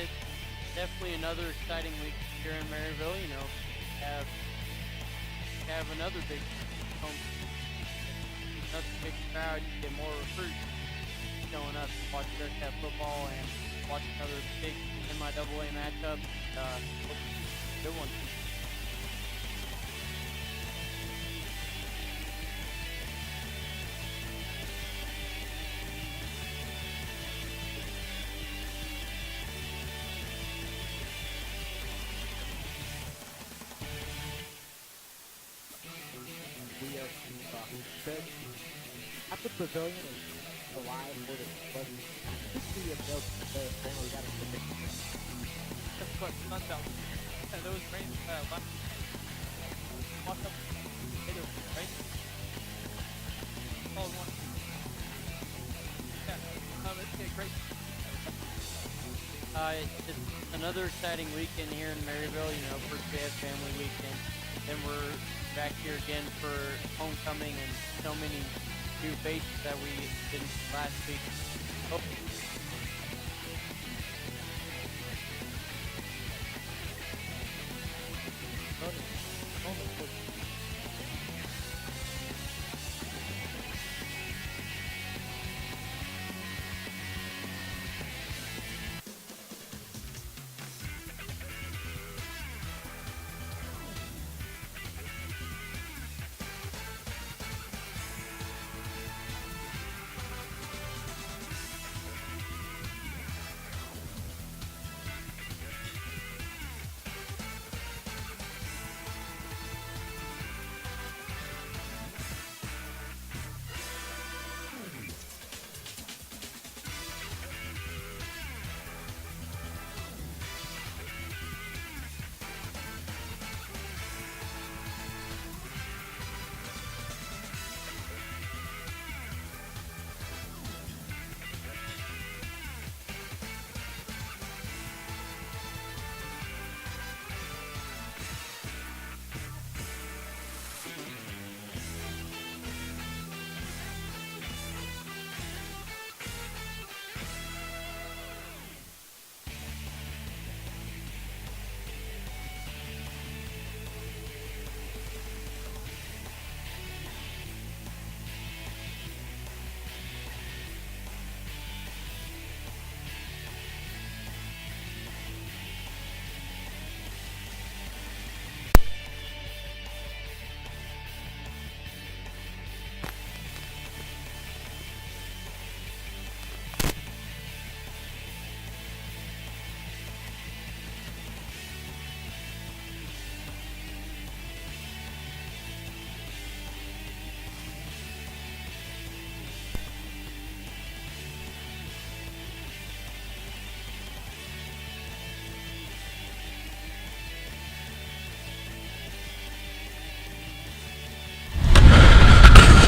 It's definitely another exciting week here in Maryville. You know, have have another big home, another big crowd. You get more recruits showing up to watch Bearcat football and watch another big MIAA matchup. Good one. At the pavilion is alive for the question. This be a joke today, apparently we got a prediction. Of course, not that. Yeah, there was rain last walked up later, right? All one. Yeah, it's a great. It's another exciting weekend here in Maryville. You know, first we have family weekend, then we're back here again for homecoming and so many new faces that we did last week. Oh.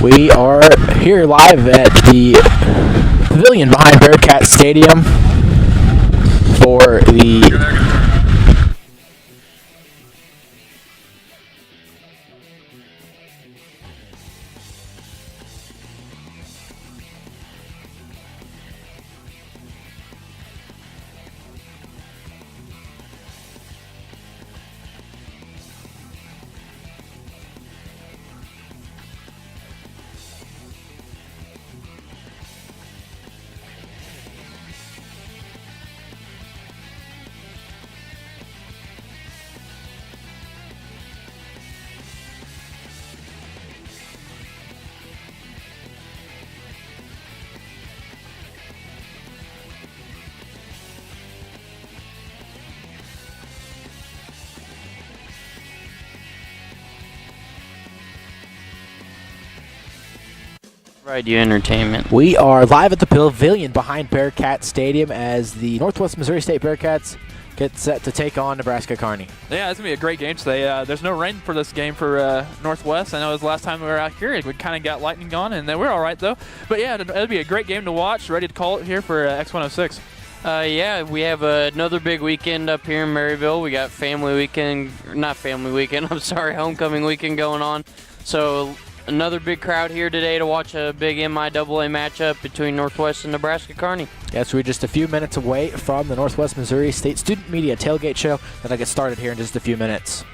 We are here live at the pavilion behind Bearcat Stadium for the Radio Entertainment. We are live at the pavilion behind Bearcat Stadium as the Northwest Missouri State Bearcats get set to take on Nebraska Kearney. Yeah, it's going to be a great game today. There's no rain for this game for Northwest. I know it was the last time we were out here. We kind of got lightning on, and we're all right, though. But, yeah, it'll be a great game to watch. Ready to call it here for X106. Yeah, we have another big weekend up here in Maryville. We got family weekend, not family weekend, I'm sorry, homecoming weekend going on. So another big crowd here today to watch a big MIAA matchup between Northwest and Nebraska Kearney. Yes, we're just a few minutes away from the Northwest Missouri State Student Media Tailgate Show that'll get started here in just a few minutes.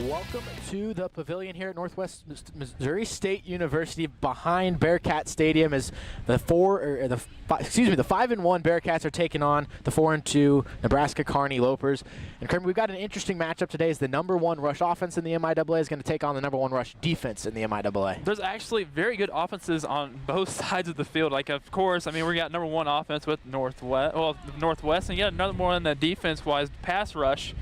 Welcome to the pavilion here at Northwest Missouri State University. Behind Bearcat Stadium is the 5-1 Bearcats are taking on the 4-2 Nebraska Kearney Lopers. And Kramer, we've got an interesting matchup today. As the #1 rush offense in the MIAA is going to take on the #1 rush defense in the MIAA. There's actually very good offenses on both sides of the field. Like, of course, I mean, we got #1 offense with Northwest, and you got another one defense-wise pass rush.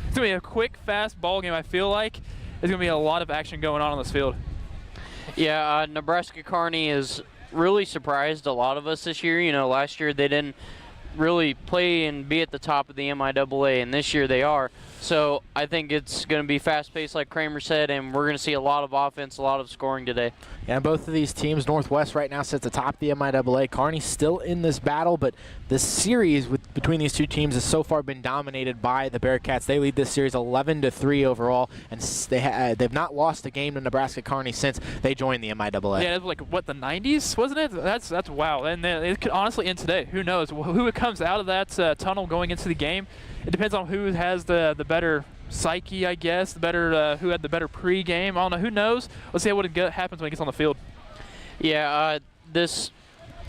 It's going to be a quick, fast ball game, I feel like. There's going to be a lot of action going on this field. Yeah, Nebraska Kearney has really surprised a lot of us this year. You know, last year they didn't really play and be at the top of the MIAA, and this year they are. So I think it's going to be fast-paced, like Kramer said, and we're going to see a lot of offense, a lot of scoring today. Yeah, both of these teams, Northwest right now sits atop the MIAA. Kearney's still in this battle, but this series between these two teams has so far been dominated by the Bearcats. They lead this series 11-3 overall, and they've not lost a game to Nebraska Kearney since they joined the MIAA. Yeah, it was like, what, the 90s, wasn't it? That's wow. And it could honestly end today. Who knows? Who comes out of that tunnel going into the game? It depends on who has the better psyche, I guess, who had the better pre-game. I don't know. Who knows? Let's see what happens when he gets on the field. Yeah, this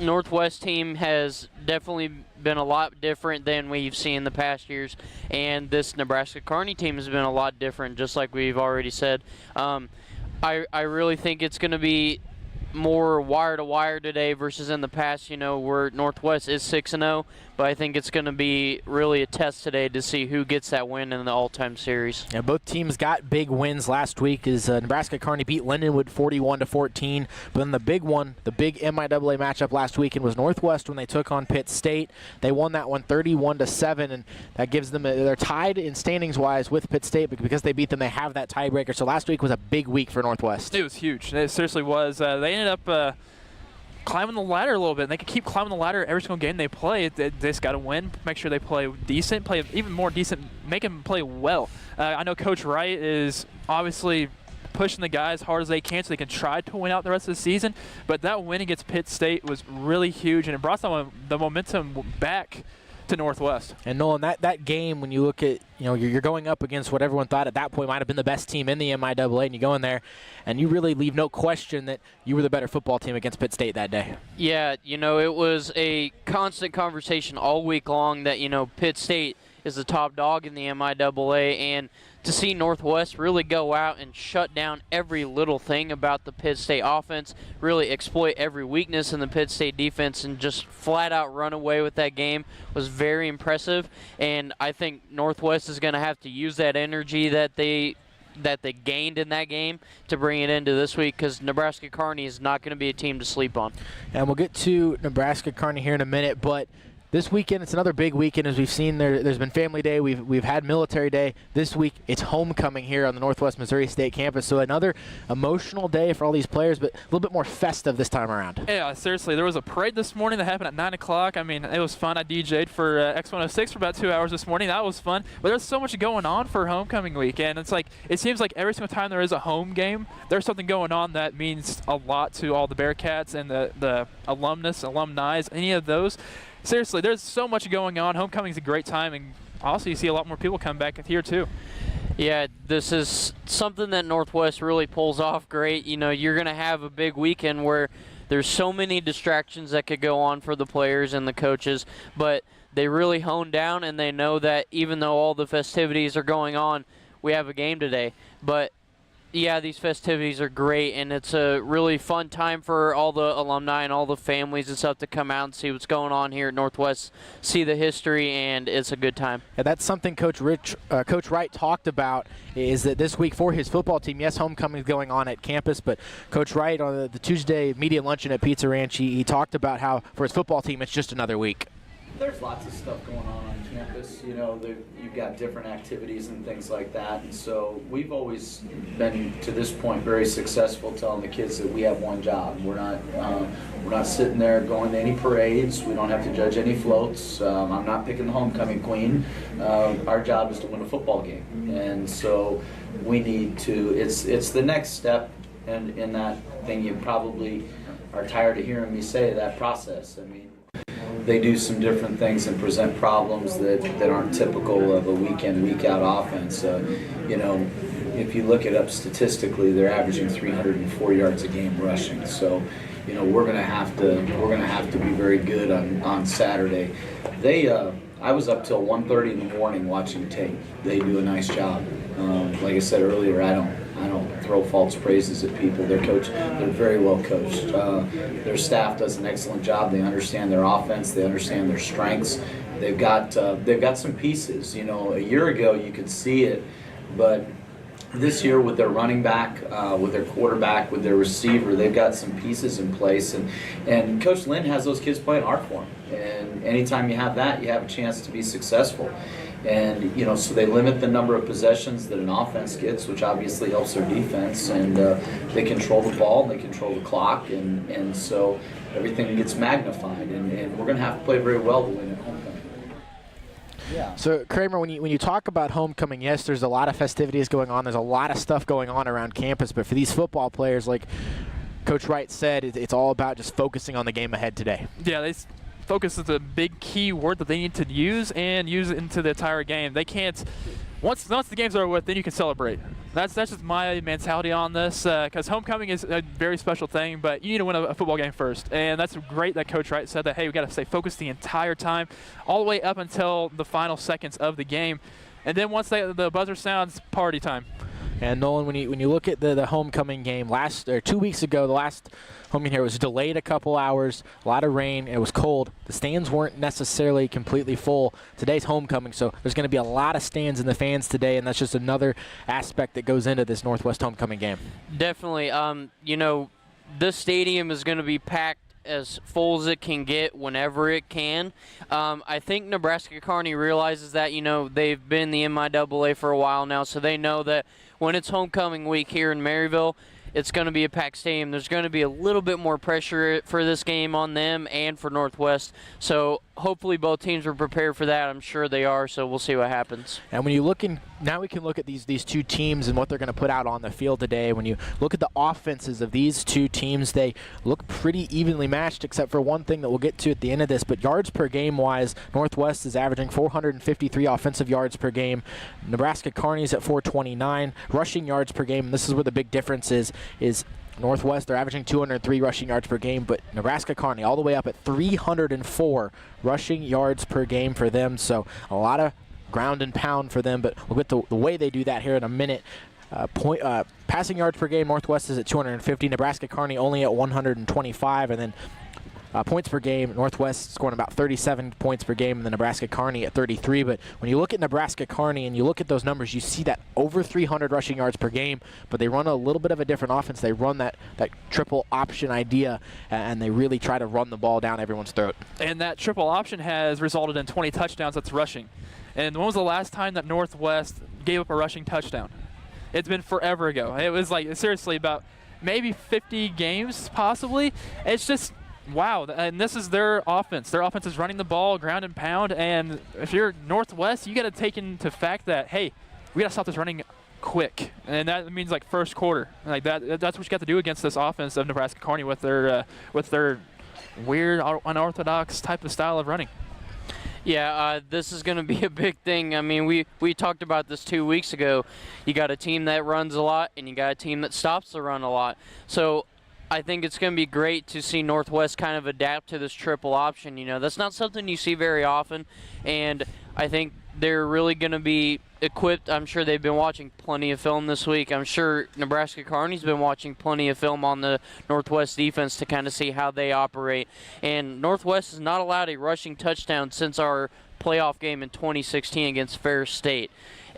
Northwest team has definitely been a lot different than we've seen in the past years, and this Nebraska Kearney team has been a lot different, just like we've already said. I really think it's going to be more wire-to-wire today versus in the past, you know, where Northwest is 6-0, but I think it's going to be really a test today to see who gets that win in the all-time series. Yeah, both teams got big wins last week as Nebraska Kearney beat Lindenwood 41-14, but then the big one, the big MIAA matchup last weekend was Northwest when they took on Pitt State. They won that one 31-7, and that gives them, they're tied in standings-wise with Pitt State, but because they beat them, they have that tiebreaker. So last week was a big week for Northwest. It was huge. It seriously was. They ended up climbing the ladder a little bit, and they can keep climbing the ladder every single game they play. They just got to win, make sure they play decent, play even more decent, make them play well. I know Coach Wright is obviously pushing the guys as hard as they can so they can try to win out the rest of the season, but that win against Pitt State was really huge, and it brought the momentum back to Northwest. And Nolan, that game, when you look at, you know, you're going up against what everyone thought at that point might have been the best team in the MIAA, and you go in there and you really leave no question that you were the better football team against Pitt State that day. Yeah, you know, it was a constant conversation all week long that, you know, Pitt State is the top dog in the MIAA, and to see Northwest really go out and shut down every little thing about the Pitt State offense, really exploit every weakness in the Pitt State defense, and just flat out run away with that game was very impressive. And I think Northwest is going to have to use that energy that they gained in that game to bring it into this week, because Nebraska Kearney is not going to be a team to sleep on. And we'll get to Nebraska Kearney here in a minute, but this weekend, it's another big weekend. As we've seen, there's been Family Day. We've had Military Day. This week, it's homecoming here on the Northwest Missouri State campus. So another emotional day for all these players, but a little bit more festive this time around. Yeah, seriously. There was a parade this morning that happened at 9 o'clock. I mean, it was fun. I DJ'd for X106 for about 2 hours this morning. That was fun. But there's so much going on for homecoming week. And it's like, it seems like every single time there is a home game, there's something going on that means a lot to all the Bearcats and the alumni, any of those. Seriously, there's so much going on. Homecoming's a great time, and also you see a lot more people come back here too. Yeah, this is something that Northwest really pulls off great. You know, you're going to have a big weekend where there's so many distractions that could go on for the players and the coaches, but they really hone down, and they know that even though all the festivities are going on, we have a game today. But yeah, these festivities are great, and it's a really fun time for all the alumni and all the families and stuff to come out and see what's going on here at Northwest, see the history, and it's a good time. Yeah, that's something Coach Wright talked about, is that this week for his football team, yes, homecoming is going on at campus, but Coach Wright on the Tuesday media luncheon at Pizza Ranch, he talked about how for his football team it's just another week. There's lots of stuff going on campus. You know, you've got different activities and things like that. And so we've always been, to this point, very successful telling the kids that we have one job. We're not sitting there going to any parades. We don't have to judge any floats. I'm not picking the homecoming queen. Our job is to win a football game. And so we need to, it's the next step in that thing. You probably are tired of hearing me say that process. I mean, they do some different things and present problems that aren't typical of a week in, week out offense. You know, if you look it up statistically, they're averaging 304 yards a game rushing. So, you know, we're gonna have to be very good on Saturday. I was up till 1:30 in the morning watching tape. They do a nice job. Like I said earlier, I don't throw false praises at people. They're very well coached. Their staff does an excellent job. They understand their offense. They understand their strengths. They've got some pieces. You know, a year ago you could see it, but this year with their running back, with their quarterback, with their receiver, they've got some pieces in place. And Coach Lynn has those kids playing hard for him. And anytime you have that, you have a chance to be successful. And, you know, so they limit the number of possessions that an offense gets, which obviously helps their defense. And they control the ball, they control the clock, and so everything gets magnified. And we're going to have to play very well to win at homecoming. Yeah. So, Kramer, when you talk about homecoming, yes, there's a lot of festivities going on. There's a lot of stuff going on around campus. But for these football players, like Coach Wright said, it's all about just focusing on the game ahead today. Yeah, focus is a big key word that they need to use and use it into the entire game. They can't once the game's over with, then you can celebrate. That's just my mentality on this, because homecoming is a very special thing, but you need to win a football game first. And that's great that Coach Wright said that, hey, we got to stay focused the entire time, all the way up until the final seconds of the game. And then once the buzzer sounds, party time. And Nolan, when you look at the homecoming game 2 weeks ago, the last homecoming here was delayed a couple hours, a lot of rain, it was cold. The stands weren't necessarily completely full. Today's homecoming, so there's going to be a lot of stands in the fans today, and that's just another aspect that goes into this Northwest homecoming game. Definitely. You know, this stadium is going to be packed as full as it can get whenever it can. I think Nebraska Kearney realizes that, you know, they've been the MIAA for a while now, so they know that when it's homecoming week here in Maryville, it's going to be a packed stadium. There's going to be a little bit more pressure for this game on them and for Northwest. So hopefully both teams are prepared for that. I'm sure they are, so we'll see what happens. And when you look now we can look at these two teams and what they're going to put out on the field today. When you look at the offenses of these two teams, they look pretty evenly matched, except for one thing that we'll get to at the end of this. But yards per game wise, Northwest is averaging 453 offensive yards per game. Nebraska Kearney's at 429 rushing yards per game. And this is where the big difference is Northwest, they're averaging 203 rushing yards per game, but Nebraska Kearney all the way up at 304 rushing yards per game for them. So a lot of ground and pound for them, but we'll get to the way they do that here in a minute. Passing yards per game, Northwest is at 250, Nebraska Kearney only at 125, and then points per game, Northwest scoring about 37 points per game, and the Nebraska Kearney at 33. But when you look at Nebraska Kearney and you look at those numbers, you see that over 300 rushing yards per game, but they run a little bit of a different offense. They run that triple option idea, and they really try to run the ball down everyone's throat. And that triple option has resulted in 20 touchdowns. That's rushing. And when was the last time that Northwest gave up a rushing touchdown? It's been forever ago. It was like, seriously, about maybe 50 games possibly. It's just, wow. And this is their offense. Their offense is running the ball, ground and pound. And if you're Northwest, you got to take into fact that, hey, we got to stop this running quick. And that means like first quarter. Like that's what you got to do against this offense of Nebraska Kearney with their weird, unorthodox type of style of running. Yeah, this is going to be a big thing. I mean, we talked about this 2 weeks ago. You got a team that runs a lot, and you got a team that stops the run a lot. So I think it's going to be great to see Northwest kind of adapt to this triple option. You know, that's not something you see very often, and I think they're really going to be equipped. I'm sure they've been watching plenty of film this week. I'm sure Nebraska Kearney's been watching plenty of film on the Northwest defense to kind of see how they operate. And Northwest has not allowed a rushing touchdown since our playoff game in 2016 against Ferris State.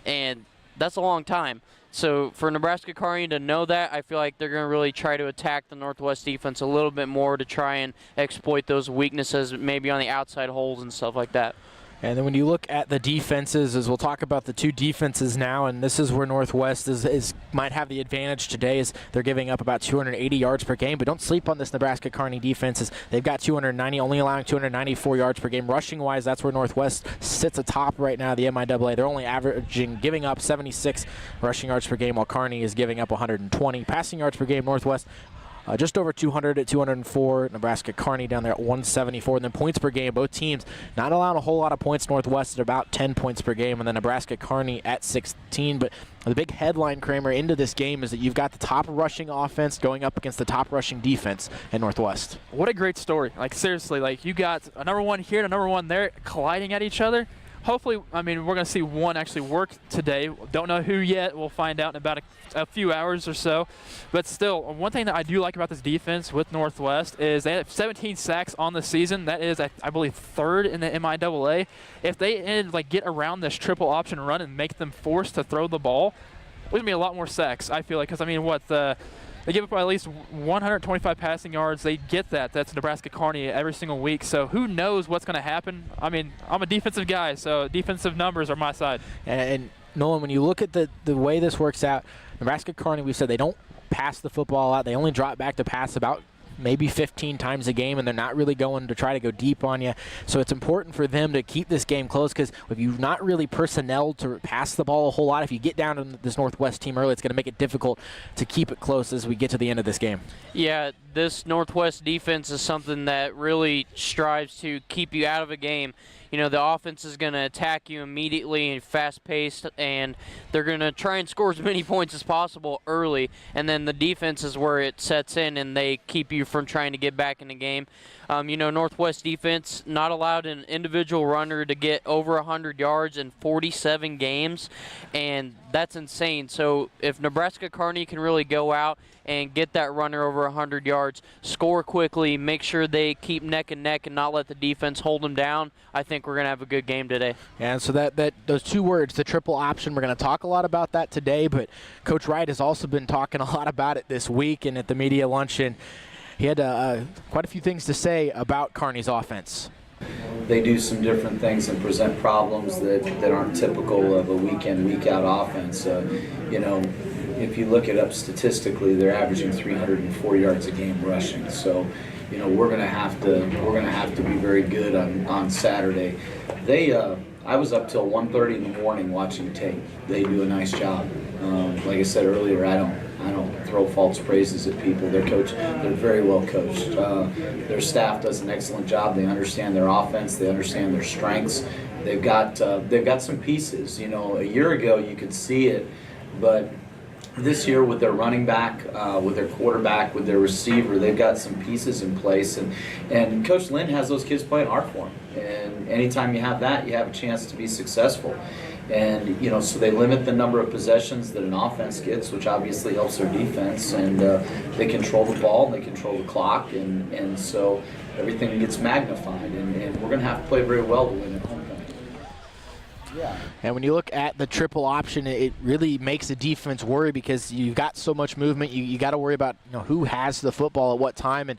And that's a long time. So for Nebraska Kearney to know that, I feel like they're going to really try to attack the Northwest defense a little bit more to try and exploit those weaknesses maybe on the outside holes and stuff like that. And then when you look at the defenses, as we'll talk about the two defenses now, and this is where Northwest might have the advantage today, is they're giving up about 280 yards per game. But don't sleep on this Nebraska Kearney defense. They've got 290, only allowing 294 yards per game. Rushing-wise, that's where Northwest sits atop right now, the MIAA. They're only giving up 76 rushing yards per game, while Kearney is giving up 120. Passing yards per game, Northwest just over 200 at 204. Nebraska Kearney down there at 174. And then points per game, both teams not allowing a whole lot of points. Northwest at about 10 points per game, and then Nebraska Kearney at 16. But the big headline, Kramer, into this game is that you've got the top rushing offense going up against the top rushing defense at Northwest. What a great story. Like, seriously, like, you got a number one here and a number one there colliding at each other. Hopefully, I mean, we're going to see one actually work today. Don't know who yet. We'll find out in about a few hours or so. But still, one thing that I do like about this defense with Northwest is they have 17 sacks on the season. That is, I believe, third in the MIAA. If they get around this triple option run and make them forced to throw the ball, there's going to be a lot more sacks, I feel like. Because, I mean, they give up at least 125 passing yards. They get that. That's Nebraska Kearney every single week. So who knows what's going to happen? I mean, I'm a defensive guy, so defensive numbers are my side. And Nolan, when you look at the way this works out, Nebraska Kearney, we said they don't pass the football out. They only drop back to pass about maybe 15 times a game, and they're not really going to try to go deep on you. So it's important for them to keep this game close, because if you're not really personnel to pass the ball a whole lot, if you get down to this Northwest team early, it's going to make it difficult to keep it close as we get to the end of this game. Yeah, this Northwest defense is something that really strives to keep you out of a game. You know, the offense is going to attack you immediately and fast-paced, and they're going to try and score as many points as possible early, and then the defense is where it sets in and they keep you from trying to get back in the game. You know, Northwest defense not allowed an individual runner to get over 100 yards in 47 games, and that's insane. So if Nebraska Kearney can really go out and get that runner over 100 yards, score quickly, make sure they keep neck and neck and not let the defense hold them down, I think we're going to have a good game today. And so those two words, the triple option, we're going to talk a lot about that today, but Coach Wright has also been talking a lot about it this week and at the media luncheon. He had quite a few things to say about Kearney's offense. They do some different things and present problems that aren't typical of a week-in, week-out offense. You know, if you look it up statistically, they're averaging 304 yards a game rushing. So, you know, we're gonna have to be very good on Saturday. I was up till 1:30 in the morning watching tape. They do a nice job. Like I said earlier, I don't throw false praises at people. They're very well coached. Their staff does an excellent job. They understand their offense. They understand their strengths. They've got some pieces. You know, a year ago you could see it, but this year with their running back, with their quarterback, with their receiver, they've got some pieces in place. And Coach Lynn has those kids playing hard for him. And anytime you have that, you have a chance to be successful. And, you know, so they limit the number of possessions that an offense gets, which obviously helps their defense. And they control the ball, they control the clock, and so everything gets magnified. And we're going to have to play very well to win at home. Yeah. And when you look at the triple option, it really makes the defense worry, because you've got so much movement. You got to worry about, you know, who has the football at what time. And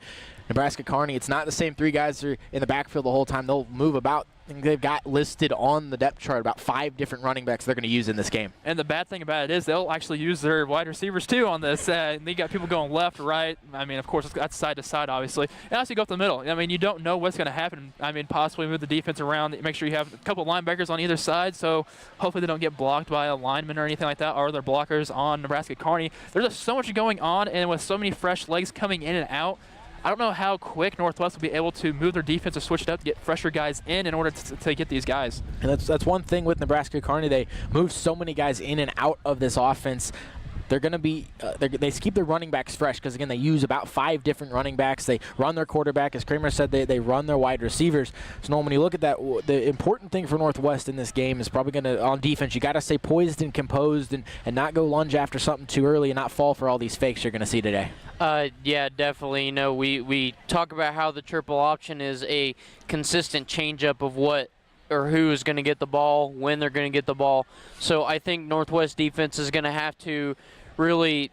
Nebraska Kearney, it's not the same three guys that are in the backfield the whole time. They'll move about. I think they've got listed on the depth chart about 5 different running backs they're going to use in this game. And the bad thing about it is they'll actually use their wide receivers too on this. They got people going left, right. I mean, of course, that's side to side, obviously. And also you go up the middle. I mean, you don't know what's going to happen. I mean, possibly move the defense around. Make sure you have a couple of linebackers on either side, so hopefully they don't get blocked by a lineman or anything like that, or their blockers on Nebraska Kearney. There's just so much going on, and with so many fresh legs coming in and out, I don't know how quick Northwest will be able to move their defense or switch it up to get fresher guys in order to get these guys. And that's one thing with Nebraska Kearney. They move so many guys in and out of this offense. They're going to be they keep their running backs fresh, because, again, they use about 5 different running backs. They run their quarterback. As Kramer said, they run their wide receivers. So, Nolan, when you look at that, the important thing for Northwest in this game is probably going to, on defense, you got to stay poised and composed and not go lunge after something too early and not fall for all these fakes you're going to see today. Yeah, definitely. You know, we talk about how the triple option is a consistent changeup of what or who is going to get the ball, when they're going to get the ball. So I think Northwest defense is going to have to really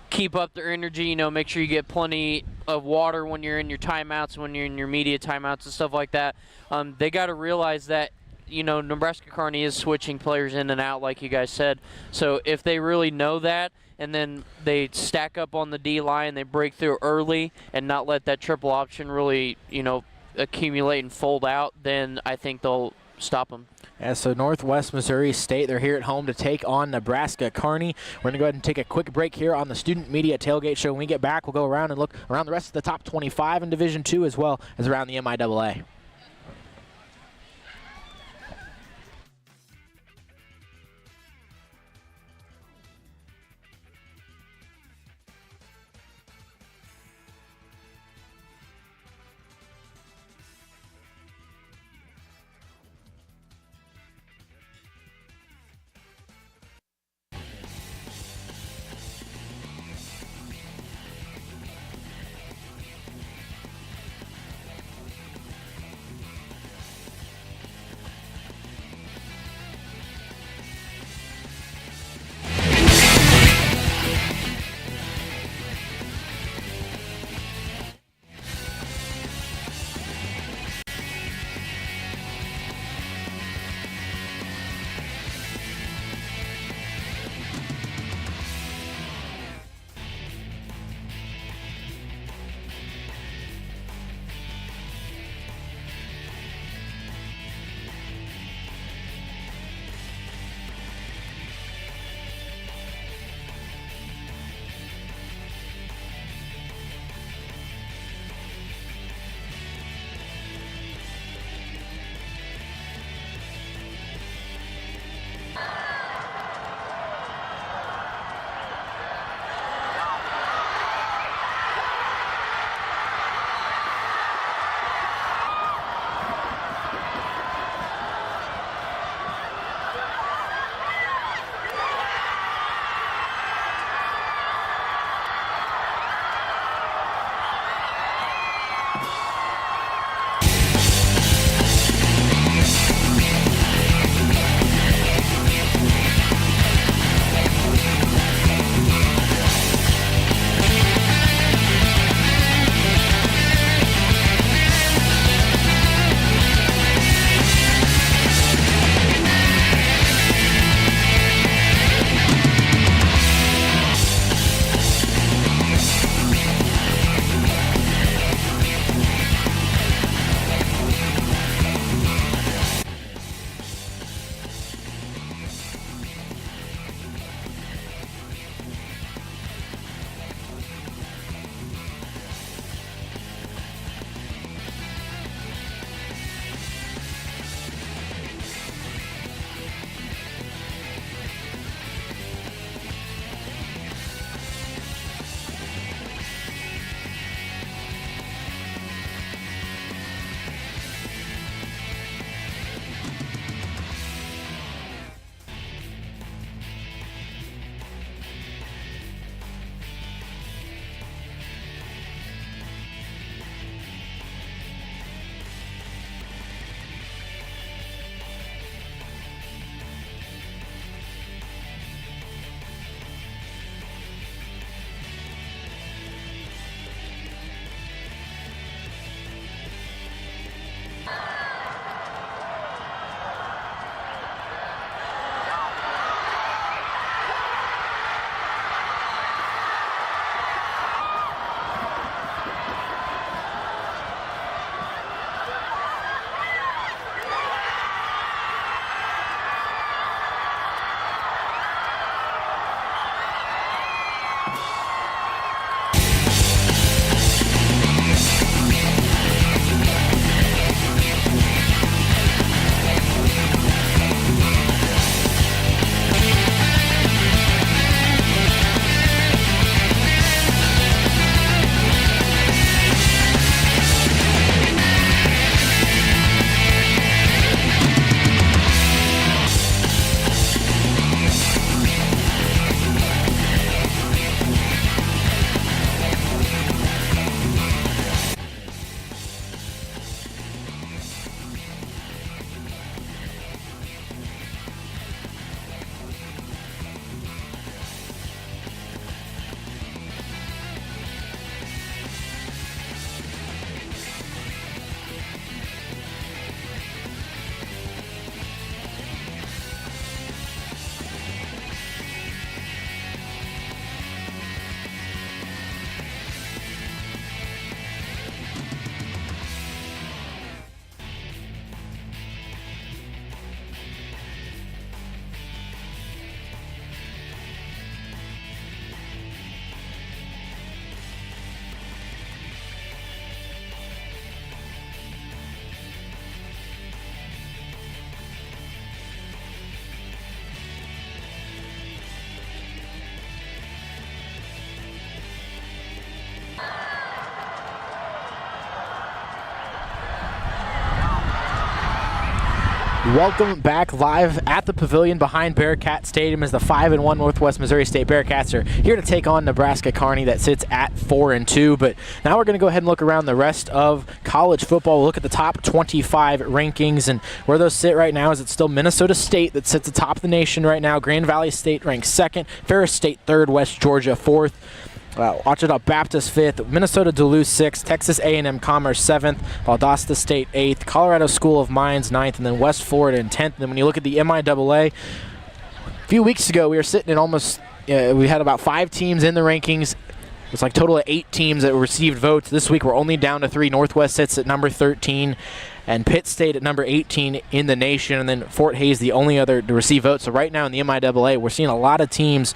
keep up their energy, you know, make sure you get plenty of water when you're in your timeouts, when you're in your media timeouts and stuff like that. They got to realize that, you know, Nebraska Kearney is switching players in and out, like you guys said. So if they really know that, and then they stack up on the D-line, they break through early and not let that triple option really, you know, accumulate and fold out, then I think they'll stop them. Yeah, so Northwest Missouri State, they're here at home to take on Nebraska Kearney. We're going to go ahead and take a quick break here on the Student Media Tailgate Show. When we get back, we'll go around and look around the rest of the top 25 in Division II as well as around the MIAA. Welcome back live at the pavilion behind Bearcat Stadium as the 5-1 Northwest Missouri State Bearcats are here to take on Nebraska Kearney that sits at 4-2. But now we're going to go ahead and look around the rest of college football. We'll look at the top 25 rankings, and where those sit right now is it's still Minnesota State that sits atop the nation right now. Grand Valley State ranks 2nd, Ferris State 3rd, West Georgia 4th. Ouachita Baptist 5th, Minnesota Duluth 6th, Texas A&M Commerce 7th, Valdosta State 8th, Colorado School of Mines 9th, and then West Florida in 10th. And then when you look at the MIAA, a few weeks ago we were sitting at almost, we had about 5 teams in the rankings. It's like a total of 8 teams that received votes. This week we're only down to 3. Northwest sits at number 13. And Pitt State at number 18 in the nation, and then Fort Hays the only other to receive votes. So right now in the MIAA, we're seeing a lot of teams.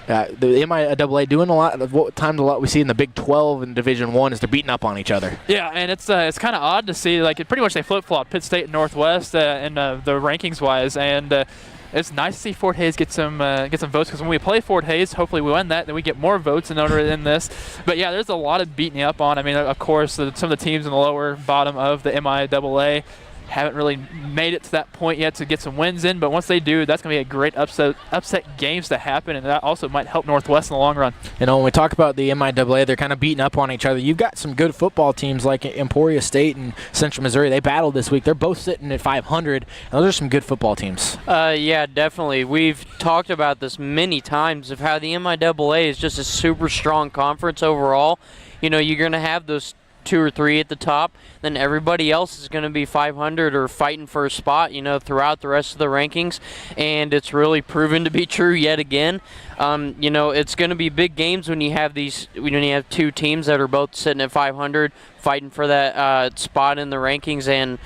The MIAA doing a lot of what times a lot we see in the Big 12 and Division I is they're beating up on each other. Yeah, and it's kind of odd to see, like, pretty much they flip-flop Pitt State and Northwest in the rankings-wise, and it's nice to see Fort Hays get some votes, because when we play Fort Hays, hopefully we win that, then we get more votes in order in this. But yeah, there's a lot of beating up on. I mean, of course, some of the teams in the lower bottom of the MIAA haven't really made it to that point yet to get some wins in, but once they do, that's going to be a great upset games to happen, and that also might help Northwest in the long run. You know, when we talk about the MIAA, they're kind of beating up on each other. You've got some good football teams like Emporia State and Central Missouri. They battled this week. They're both sitting at 500, and those are some good football teams. Yeah, definitely. We've talked about this many times of how the MIAA is just a super strong conference overall. You know, you're going to have those 2 or 3 at the top, then everybody else is going to be 500 or fighting for a spot, you know, throughout the rest of the rankings, and it's really proven to be true yet again. You know, it's going to be big games when you have these, when you have 2 teams that are both sitting at 500 fighting for that spot in the rankings, and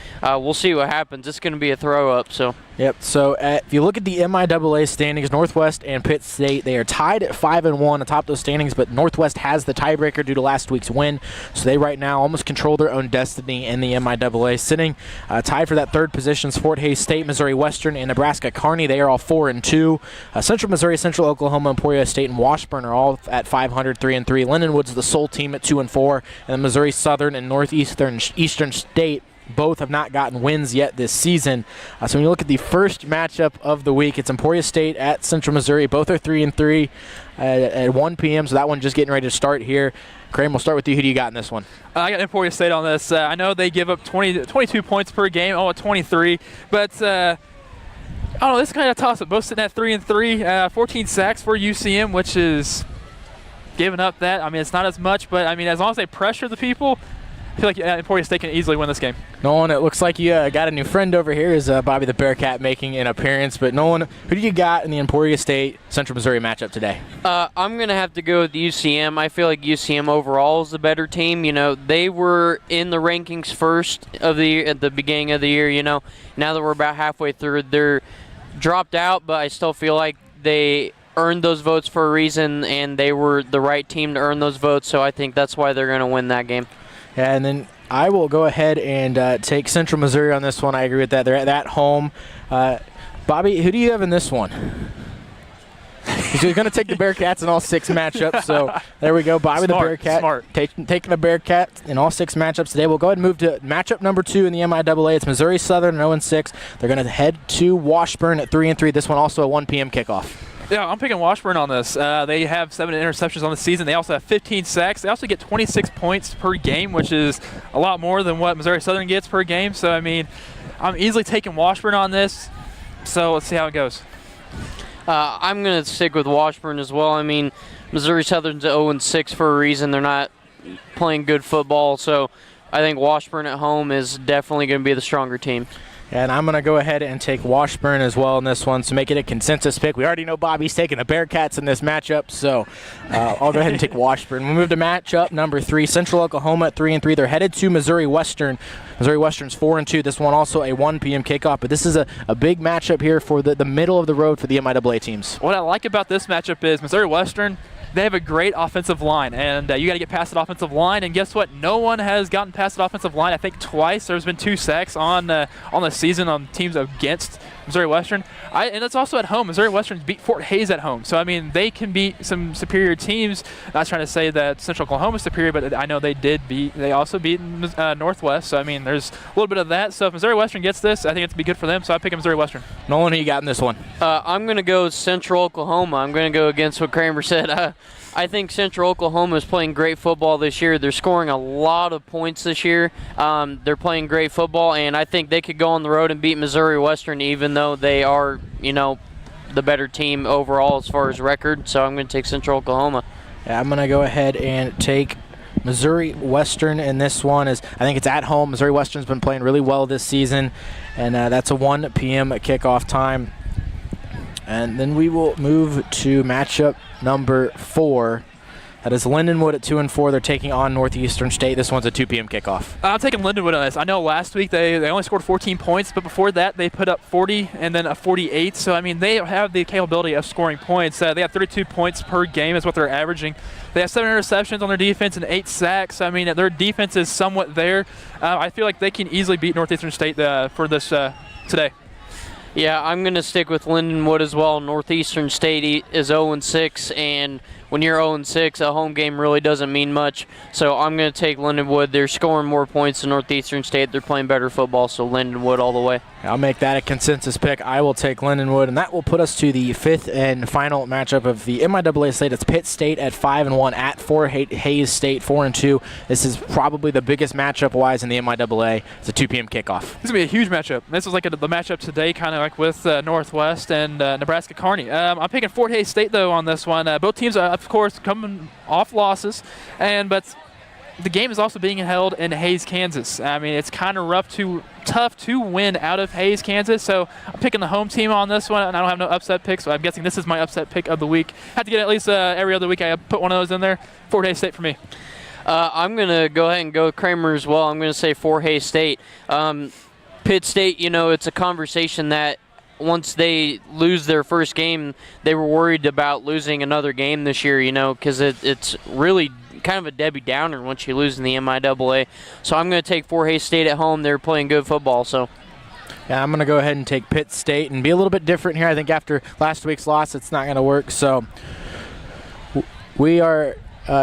we'll see what happens. It's going to be a throw-up. So. Yep. So if you look at the MIAA standings, Northwest and Pitt State, they are tied at 5-1 atop those standings, but Northwest has the tiebreaker due to last week's win, so they right now almost control their own destiny in the MIAA. Sitting tied for that 3rd position is Fort Hays State, Missouri Western, and Nebraska Kearney. They are all 4-2. Central Missouri, Central Oklahoma, Emporia State, and Washburn are all at 500, 3-3. Lindenwood's the sole team at 2-4, and the Missouri Southern and Northeastern Eastern State both have not gotten wins yet this season. So when you look at the first matchup of the week, it's Emporia State at Central Missouri. Both are 3-3 at 1 p.m., so that one just getting ready to start here. Kramer, we'll start with you. Who do you got in this one? I got Emporia State on this. I know they give up 22 points per game, 23, but I don't know, this is kind of toss-up. Both sitting at 3-3, 14 sacks for UCM, which is giving up that. I mean, it's not as much, but I mean, as long as they pressure the people, I feel like Emporia State can easily win this game. Nolan, it looks like you got a new friend over here. Is Bobby the Bearcat making an appearance? But Nolan, who do you got in the Emporia State Central Missouri matchup today? I'm going to have to go with UCM. I feel like UCM overall is the better team. You know, they were in the rankings first of the year, at the beginning of the year. You know, now that we're about halfway through, they're dropped out, but I still feel like they earned those votes for a reason, and they were the right team to earn those votes. So I think that's why they're going to win that game. Yeah, and then I will go ahead and take Central Missouri on this one. I agree with that. They're at home. Bobby, who do you have in this one? He's going to take the Bearcats in all 6 matchups. So there we go. Bobby the Bearcat taking the Bearcat in all 6 matchups today. We'll go ahead and move to matchup number 2 in the MIAA. It's Missouri Southern at 0-6. They're going to head to Washburn at 3-3. This one also a 1 p.m. kickoff. Yeah, I'm picking Washburn on this. They have 7 interceptions on the season. They also have 15 sacks. They also get 26 points per game, which is a lot more than what Missouri Southern gets per game. So, I mean, I'm easily taking Washburn on this. So, let's see how it goes. I'm going to stick with Washburn as well. I mean, Missouri Southern's at 0-6 for a reason. They're not playing good football. So, I think Washburn at home is definitely going to be the stronger team. And I'm going to go ahead and take Washburn as well in this one to make it a consensus pick. We already know Bobby's taking the Bearcats in this matchup, so I'll go ahead and take Washburn. We move to matchup number 3, Central Oklahoma at 3-3. They're headed to Missouri Western. Missouri Western's 4-2. This one also a 1 p.m. kickoff, but this is a big matchup here for the middle of the road for the MIAA teams. What I like about this matchup is Missouri Western they have a great offensive line, and you got to get past that offensive line. And guess what? No one has gotten past that offensive line. I think twice there's been 2 sacks on the season on teams against Missouri Western. And it's also at home. Missouri Western's beat Fort Hays at home, so I mean they can beat some superior teams. Not trying to say that Central Oklahoma is superior, but I know they also beat Northwest. So I mean there's a little bit of that. So if Missouri Western gets this, I think it's be good for them. So I pick Missouri Western. Nolan, who you got in this one? I'm going to go Central Oklahoma. I'm going to go against what Kramer said. I think Central Oklahoma is playing great football this year. They're scoring a lot of points this year. They're playing great football, and I think they could go on the road and beat Missouri Western, even though they are, the better team overall as far as record. So I'm going to take Central Oklahoma. Yeah, I'm going to go ahead and take Missouri Western in this one. I think it's at home. Missouri Western's been playing really well this season, and that's a 1 p.m. kickoff time. And then we will move to matchup number 4. That is Lindenwood at 2-4. They're taking on Northeastern State. This one's a 2 p.m. kickoff. I'm taking Lindenwood on this. I know last week they only scored 14 points, but before that they put up 40 and then a 48. So, I mean, they have the capability of scoring points. They have 32 points per game is what they're averaging. They have 7 interceptions on their defense and 8 sacks. I mean, their defense is somewhat there. I feel like they can easily beat Northeastern State for this today. Yeah, I'm going to stick with Lindenwood as well. Northeastern State is 0-6, and when you're 0-6, a home game really doesn't mean much. So I'm going to take Lindenwood. They're scoring more points than Northeastern State. They're playing better football, so Lindenwood all the way. I'll make that a consensus pick. I will take Lindenwood, and that will put us to the 5th and final matchup of the MIAA slate. It's Pitt State at 5-1 at Fort Hays State 4-2. This is probably the biggest matchup-wise in the MIAA. It's a 2 p.m. kickoff. This is going to be a huge matchup. This is like the matchup today, kind of like with Northwest and Nebraska Kearney. I'm picking Fort Hays State, though, on this one. Both teams are, of course, coming off losses, but the game is also being held in Hays, Kansas. I mean, it's kind of tough to win out of Hays, Kansas. So I'm picking the home team on this one, and I don't have no upset pick, so I'm guessing this is my upset pick of the week. Have to get at least every other week I put one of those in there. Fort Hays State for me. I'm going to go ahead and go Kramer as well. I'm going to say Fort Hays State. Pitt State, it's a conversation that once they lose their first game, they were worried about losing another game this year, because it's really kind of a Debbie Downer once you lose in the MIAA. So I'm going to take Fort Hays State at home. They're playing good football. So. Yeah, I'm going to go ahead and take Pitt State and be a little bit different here. I think after last week's loss, it's not going to work. So we are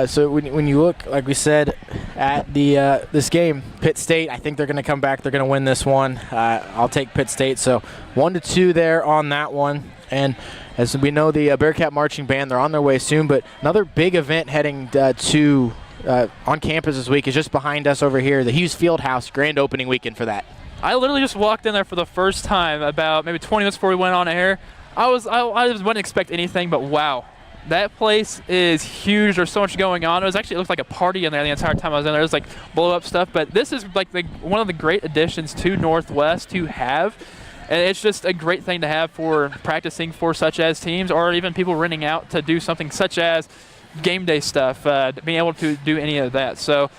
so when you look, like we said, at the this game, Pitt State, I think they're going to come back. They're going to win this one. I'll take Pitt State. So 1-2 there on that one. And as we know, the Bearcat Marching Band, they're on their way soon. But another big event heading on campus this week is just behind us over here, the Hughes Fieldhouse grand opening weekend for that. I literally just walked in there for the first time about maybe 20 minutes before we went on air. I wouldn't expect anything, but wow. That place is huge. There's so much going on. It looked like a party in there the entire time I was in there. It was like blow-up stuff. But this is like one of the great additions to Northwest to have. And it's just a great thing to have for practicing for such as teams, or even people renting out to do something such as game day stuff, being able to do any of that. So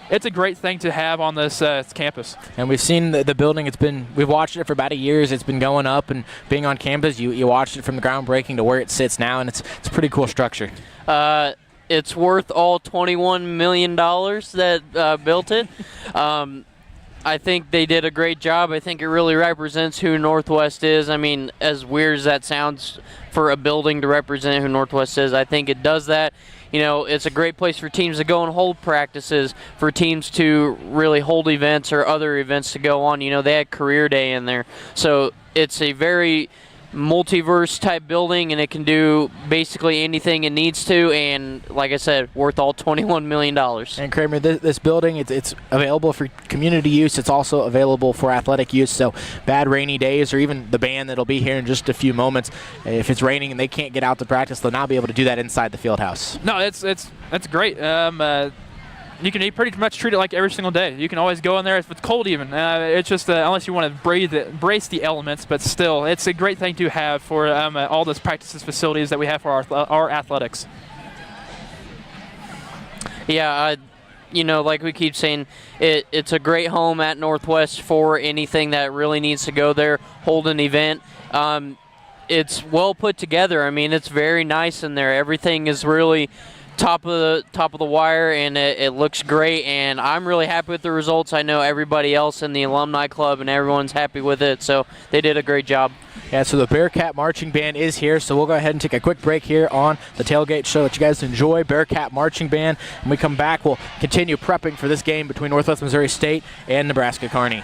it's a great thing to have on this campus. And we've seen the building. We've watched it for about a year. It's been going up and being on campus. You watched it from the groundbreaking to where it sits now, and it's a pretty cool structure. It's worth all $21 million that built it. I think they did a great job. I think it really represents who Northwest is. I mean, as weird as that sounds for a building to represent who Northwest is, I think it does that. It's a great place for teams to go and hold practices, for teams to really hold events or other events to go on. They had career day in there. So it's a very multiverse type building, and it can do basically anything it needs to, and like I said, worth all $21 million. And Kramer, this building, it's available for community use. It's also available for athletic use, so bad rainy days, or even the band that'll be here in just a few moments, if it's raining and they can't get out to practice, they'll now be able to do that inside the field house. No, that's great. You can pretty much treat it like every single day. You can always go in there if it's cold even. It's just unless you want to brace the elements, but still, it's a great thing to have for all those practices facilities that we have for our athletics. Yeah, like we keep saying, it's a great home at Northwest for anything that really needs to go there, hold an event. it's well put together. I mean, it's very nice in there. Everything is really top of the wire, and it looks great. And I'm really happy with the results. I know everybody else in the alumni club and everyone's happy with it. So they did a great job. Yeah, so the Bearcat Marching Band is here, so we'll go ahead and take a quick break here on the Tailgate Show. Let you guys enjoy Bearcat Marching Band. When we come back, we'll continue prepping for this game between Northwest Missouri State and Nebraska Kearney.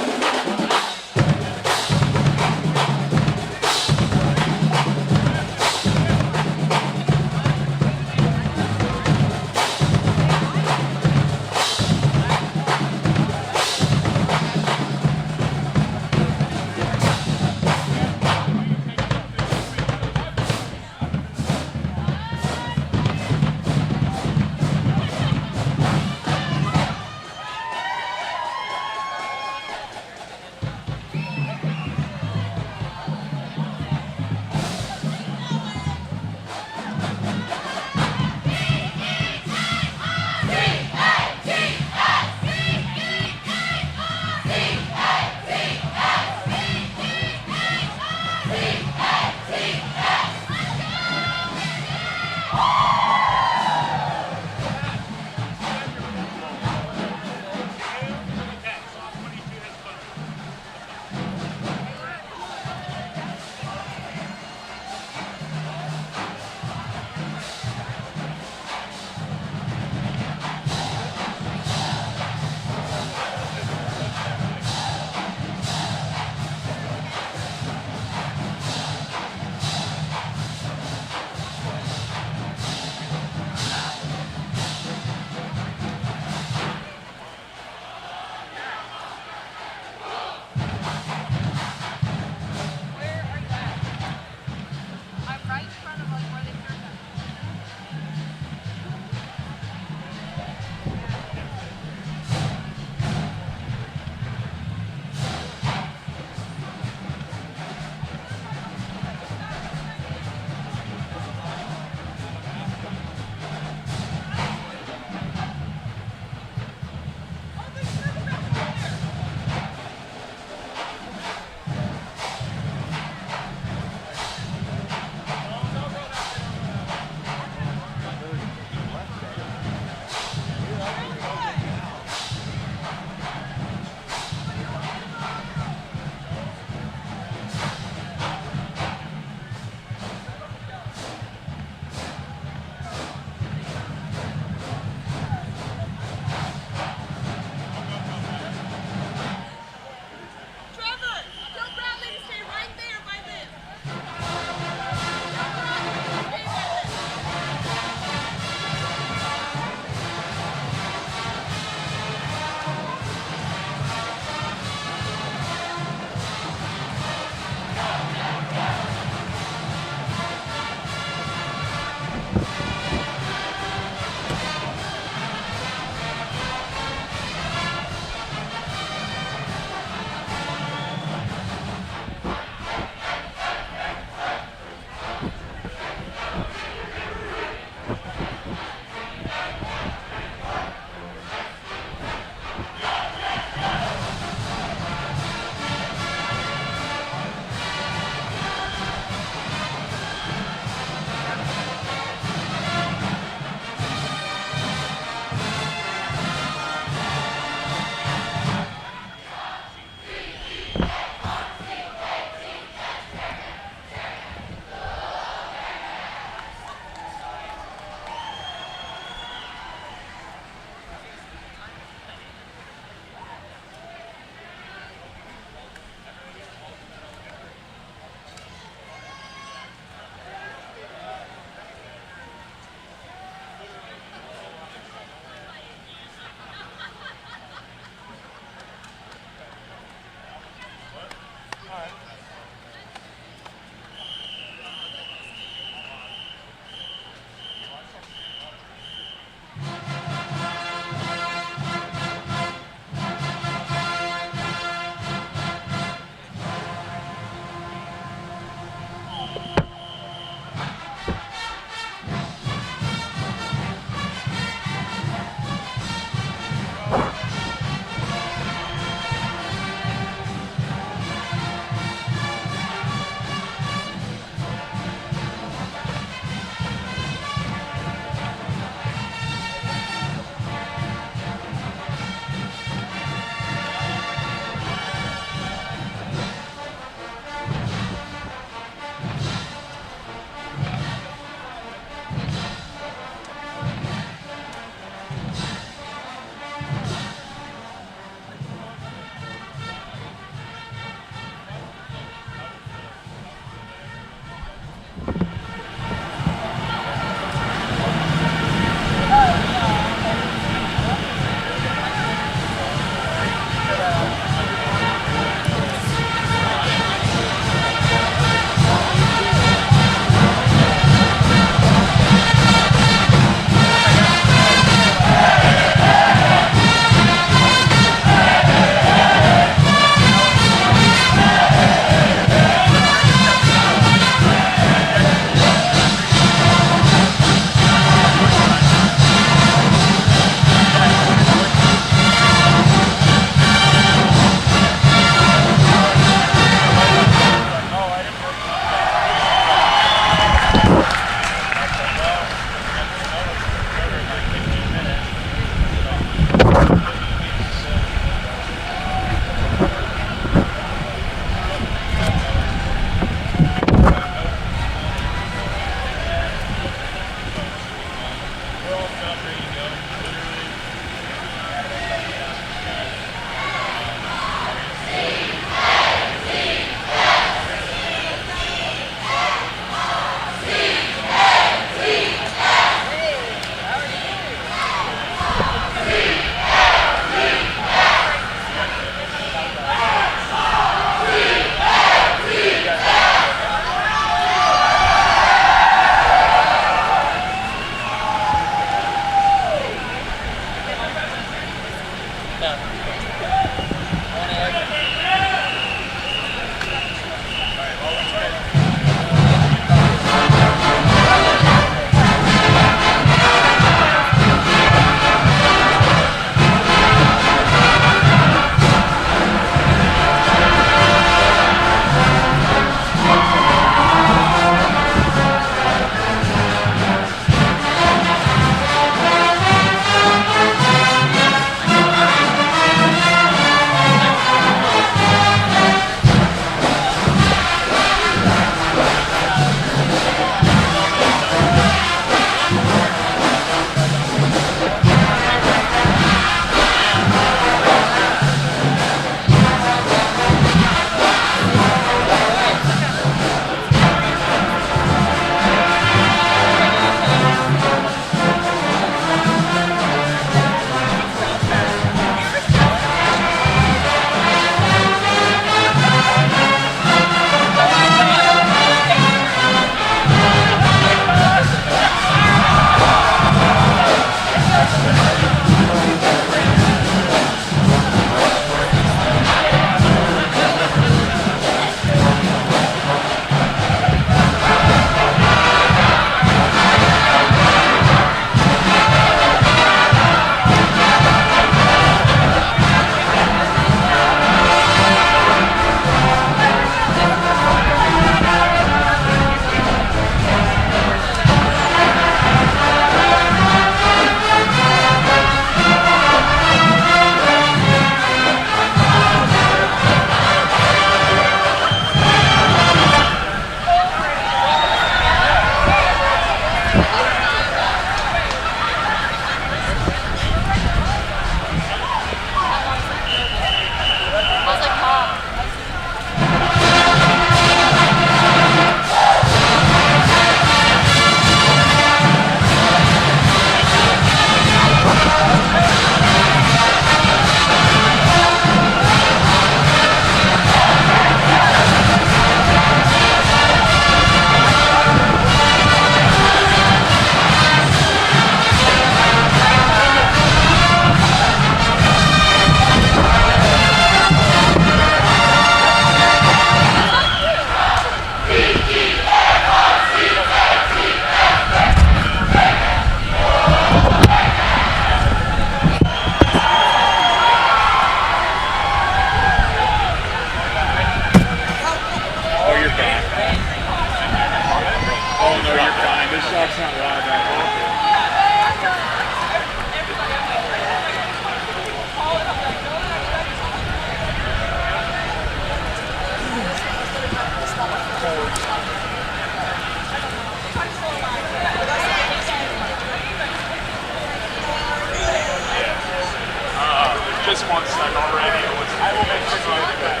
this one stuck already. I will make sure you do that.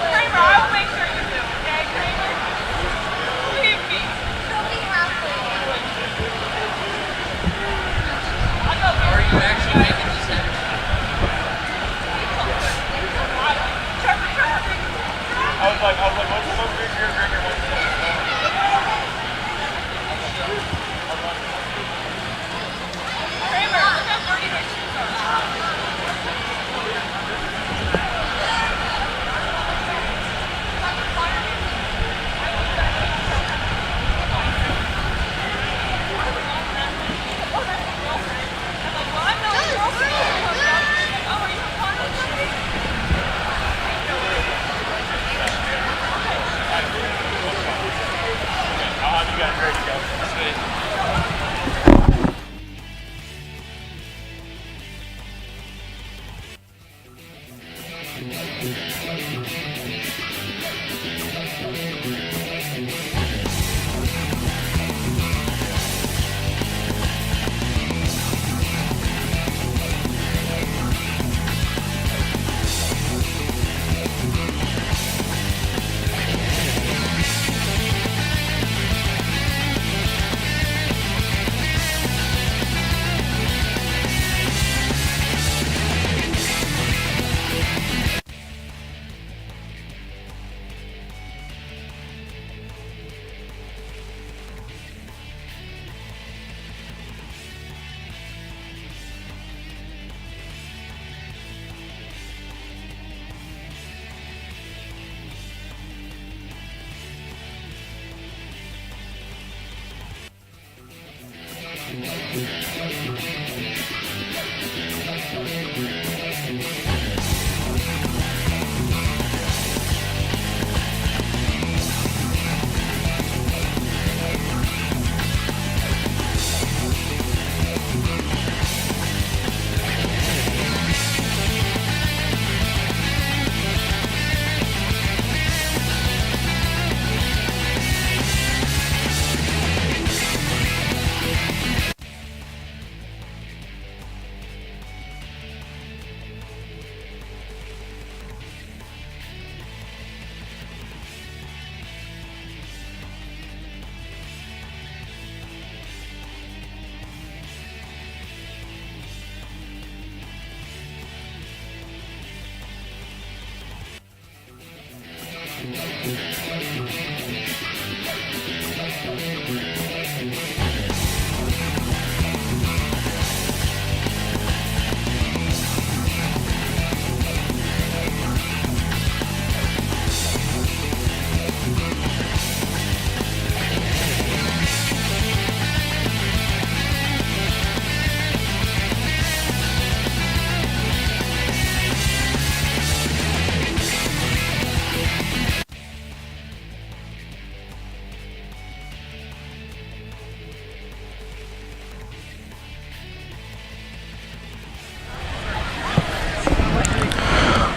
Kramer, I will make sure you do, okay, Kramer? Believe me. Are you actually making this happen? I was like, what's the most big beer drinker? Kramer, look how dirty my shoes are. I'll have you guys ready to go.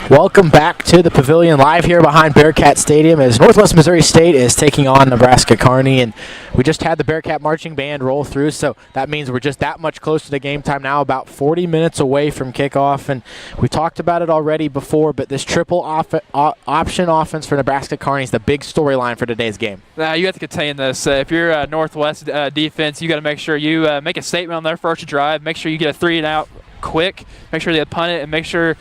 Welcome back to the Pavilion, live here behind Bearcat Stadium as Northwest Missouri State is taking on Nebraska Kearney, and we just had the Bearcat marching band roll through, so that means we're just that much closer to game time now, about 40 minutes away from kickoff, and we talked about it already before, but this triple option offense for Nebraska Kearney is the big storyline for today's game. You have to contain this. If you're a Northwest defense, you got to make sure you make a statement on their first drive, make sure you get a 3-and-out quick, make sure they punt it, and make sure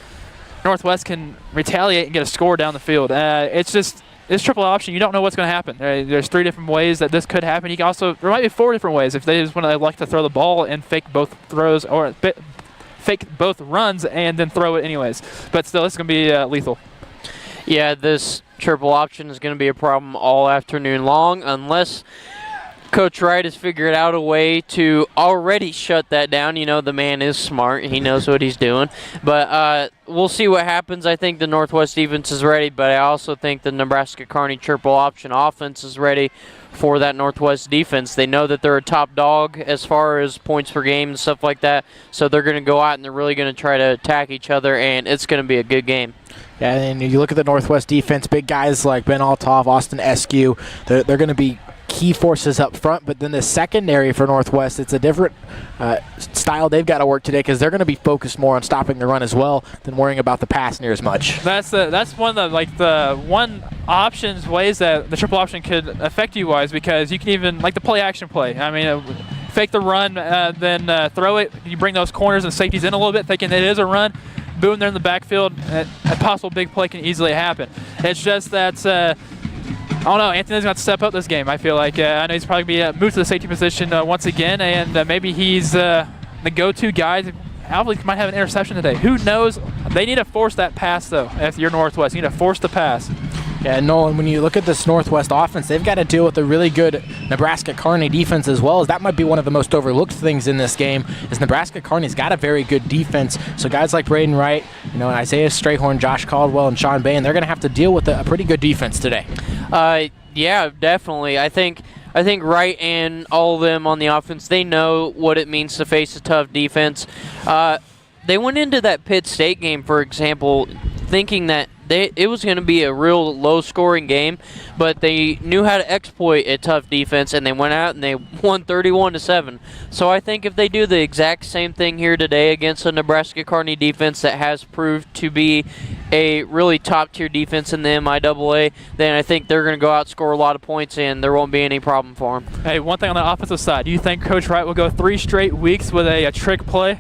Northwest can retaliate and get a score down the field. It's just this triple option. You don't know what's going to happen. There's 3 different ways that this could happen. You can also there might be 4 different ways if they just want to like to throw the ball and fake both throws or fake both runs and then throw it anyways. But still, it's going to be lethal. Yeah, this triple option is going to be a problem all afternoon long unless Coach Wright has figured out a way to already shut that down. You know, the man is smart. He knows what he's doing. But we'll see what happens. I think the Northwest defense is ready, but I also think the Nebraska Kearney triple option offense is ready for that Northwest defense. They know that they're a top dog as far as points per game and stuff like that, so they're going to go out and they're really going to try to attack each other, and it's going to be a good game. Yeah, and you look at the Northwest defense, big guys like Ben Althoff, Austin Eskew, they're going to be key forces up front, but then the secondary for Northwest, it's a different style they've got to work today because they're going to be focused more on stopping the run as well than worrying about the pass near as much. That's one of the one options ways that the triple option could affect you wise, because you can even like the play action play. I mean, fake the run, then throw it. You bring those corners and safeties in a little bit, thinking it is a run. Boom, they're in the backfield. A possible big play can easily happen. It's just that. I don't know. Anthony's going to step up this game. I feel like I know he's probably going to be moved to the safety position once again, and maybe he's the go-to guy. Alvin might have an interception today. Who knows? They need to force that pass, though. If you're Northwest, you need to force the pass. Yeah, Nolan, when you look at this Northwest offense, they've got to deal with a really good Nebraska Kearney defense as well. As that might be one of the most overlooked things in this game, is Nebraska Kearney's got a very good defense. So guys like Braden Wright, and Isaiah Strayhorn, Josh Caldwell, and Sean Bain, they're going to have to deal with a pretty good defense today. Yeah, definitely. I think Wright and all of them on the offense, they know what it means to face a tough defense. They went into that Pitt State game, for example, thinking that it was going to be a real low-scoring game, but they knew how to exploit a tough defense, and they went out and they won 31-7. So I think if they do the exact same thing here today against a Nebraska Kearney defense that has proved to be a really top-tier defense in the MIAA, then I think they're going to go out and score a lot of points, and there won't be any problem for them. Hey, one thing on the offensive side, do you think Coach Wright will go 3 straight weeks with a trick play?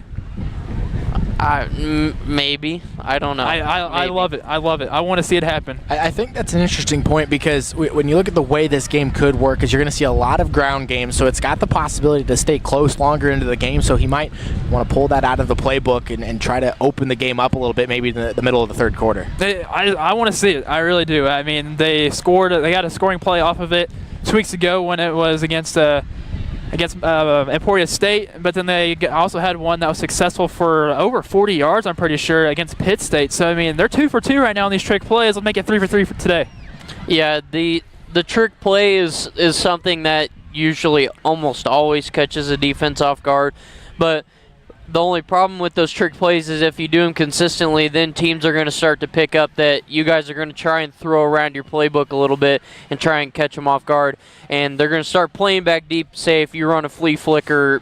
Maybe. I don't know. I love it. I love it. I want to see it happen. I think that's an interesting point because when you look at the way this game could work, is you're going to see a lot of ground games, so it's got the possibility to stay close longer into the game, so he might want to pull that out of the playbook and try to open the game up a little bit, maybe in the middle of the third quarter. I want to see it. I really do. I mean, they got a scoring play off of it 2 weeks ago when it was against Emporia State, but then they also had one that was successful for over 40 yards, I'm pretty sure, against Pitt State. So, I mean, they're 2 for 2 right now on these trick plays. Let's make it 3 for 3 for today. Yeah, the trick play is something that usually almost always catches a defense off guard, but the only problem with those trick plays is if you do them consistently, then teams are going to start to pick up that you guys are going to try and throw around your playbook a little bit and try and catch them off guard. And they're going to start playing back deep, say if you run a flea flicker,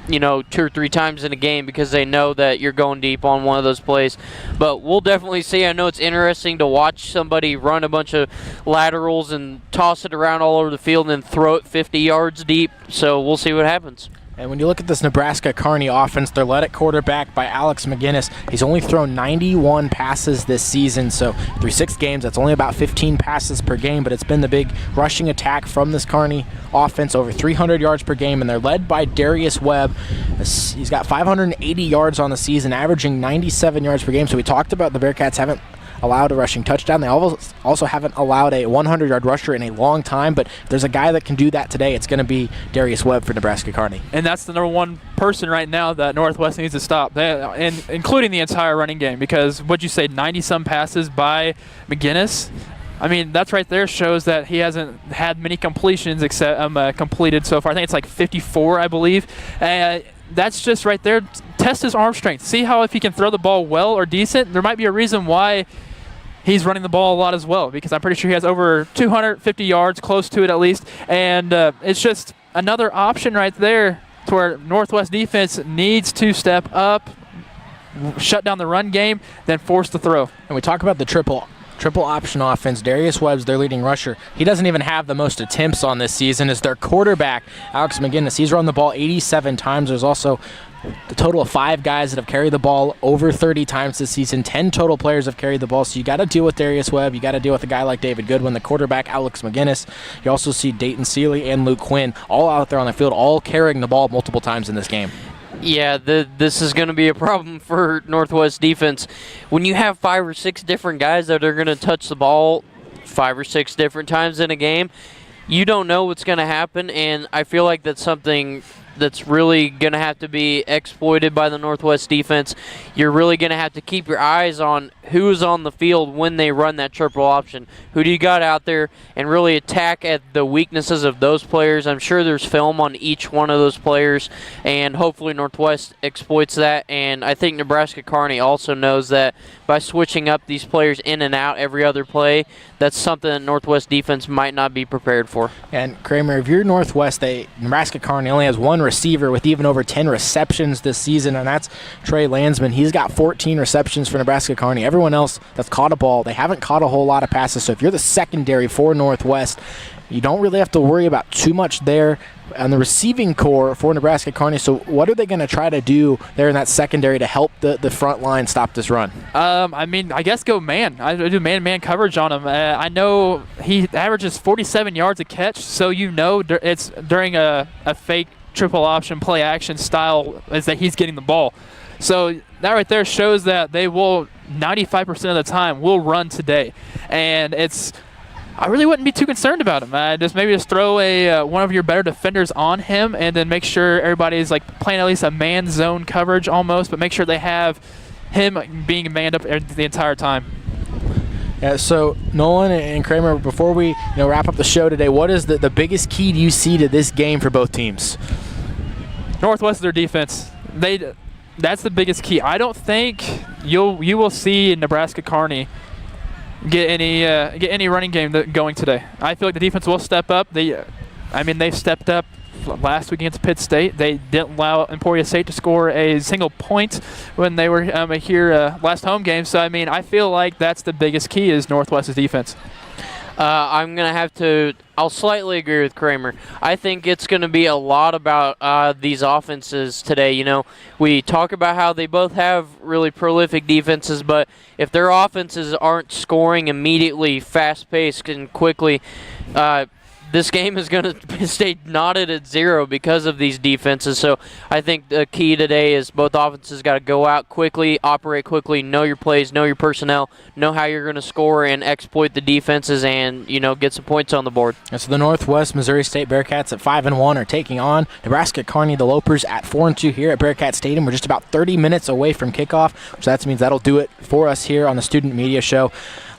2 or 3 times in a game because they know that you're going deep on one of those plays. But we'll definitely see. I know it's interesting to watch somebody run a bunch of laterals and toss it around all over the field and then throw it 50 yards deep. So we'll see what happens. And when you look at this Nebraska Kearney offense, they're led at quarterback by Alex McGinnis. He's only thrown 91 passes this season, so through 6 games, that's only about 15 passes per game, but it's been the big rushing attack from this Kearney offense, over 300 yards per game, and they're led by Darius Webb. He's got 580 yards on the season, averaging 97 yards per game, so we talked about the Bearcats haven't allowed a rushing touchdown. They also haven't allowed a 100-yard rusher in a long time, but if there's a guy that can do that today, it's going to be Darius Webb for Nebraska Kearney. And that's the number one person right now that Northwest needs to stop, and including the entire running game, because what'd you say, 90-some passes by McGinnis? I mean, that's right there shows that he hasn't had many completions except completed so far. I think it's like 54, I believe. That's just right there. Test his arm strength. See how if he can throw the ball well or decent. There might be a reason why he's running the ball a lot as well, because I'm pretty sure he has over 250 yards, close to it at least. And it's just another option right there to where Northwest defense needs to step up, shut down the run game, then force the throw. And we talk about the triple option offense. Darius Webb's their leading rusher. He doesn't even have the most attempts on this season as their quarterback, Alex McGinnis. He's run the ball 87 times. There's also the total of 5 guys that have carried the ball over 30 times this season. 10 total players have carried the ball. So you got to deal with Darius Webb. You got to deal with a guy like David Goodwin, the quarterback, Alex McGinnis. You also see Dayton Seeley and Luke Quinn all out there on the field, all carrying the ball multiple times in this game. Yeah, this is going to be a problem for Northwest defense. When you have 5 or 6 different guys that are going to touch the ball 5 or 6 different times in a game, you don't know what's going to happen, and I feel like that's something that's really going to have to be exploited by the Northwest defense. You're really going to have to keep your eyes on who's on the field when they run that triple option. Who do you got out there, and really attack at the weaknesses of those players. I'm sure there's film on each one of those players, and hopefully Northwest exploits that. And I think Nebraska Kearney also knows that by switching up these players in and out every other play, that's something that Northwest defense might not be prepared for. And Kramer, if you're Northwest, Nebraska Kearney only has one receiver with even over 10 receptions this season, and that's Trey Landsman. He's got 14 receptions for Nebraska Kearney. Everyone else that's caught a ball, they haven't caught a whole lot of passes. So if you're the secondary for Northwest, you don't really have to worry about too much there on the receiving core for Nebraska Kearney. So what are they going to try to do there in that secondary to help the front line stop this run? I mean, I guess go man. I do man-to-man coverage on him. I know he averages 47 yards a catch, so it's during a fake triple option play action style is that he's getting the ball. So that right there shows that they will 95% of the time will run today. And I really wouldn't be too concerned about him. Just throw one of your better defenders on him, and then make sure everybody's like playing at least a man zone coverage almost, but make sure they have him being manned up the entire time. Yeah, so Nolan and Kramer, before we wrap up the show today, what is the biggest key do you see to this game for both teams? Northwest, their defense. That's the biggest key. I don't think you will see Nebraska Kearney get any running game going today. I feel like the defense will step up. They stepped up last week against Pitt State. They didn't allow Emporia State to score a single point when they were here last home game. So I feel like that's the biggest key is Northwest's defense. I'll slightly agree with Kramer. I think it's going to be a lot about these offenses today. We talk about how they both have really prolific defenses, but if their offenses aren't scoring immediately, fast-paced, and quickly, this game is going to stay knotted at 0 because of these defenses. So I think the key today is both offenses got to go out quickly, operate quickly, know your plays, know your personnel, know how you're going to score and exploit the defenses, and get some points on the board. And so the Northwest Missouri State Bearcats at 5-1 are taking on Nebraska Kearney, the Lopers, at 4-2 here at Bearcat Stadium. We're just about 30 minutes away from kickoff, which that means that'll do it for us here on the Student Media Show,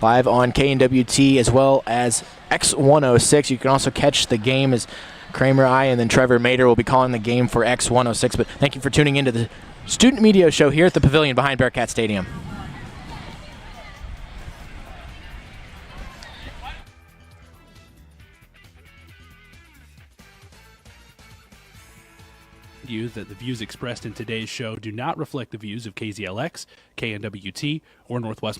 live on KNWT as well as X106. You can also catch the game as Kramer, and then Trevor Mater will be calling the game for X106. But thank you for tuning into the Student Media Show here at the Pavilion behind Bearcat Stadium. That the views expressed in today's show do not reflect the views of KZLX, KNWT, or Northwest Missouri.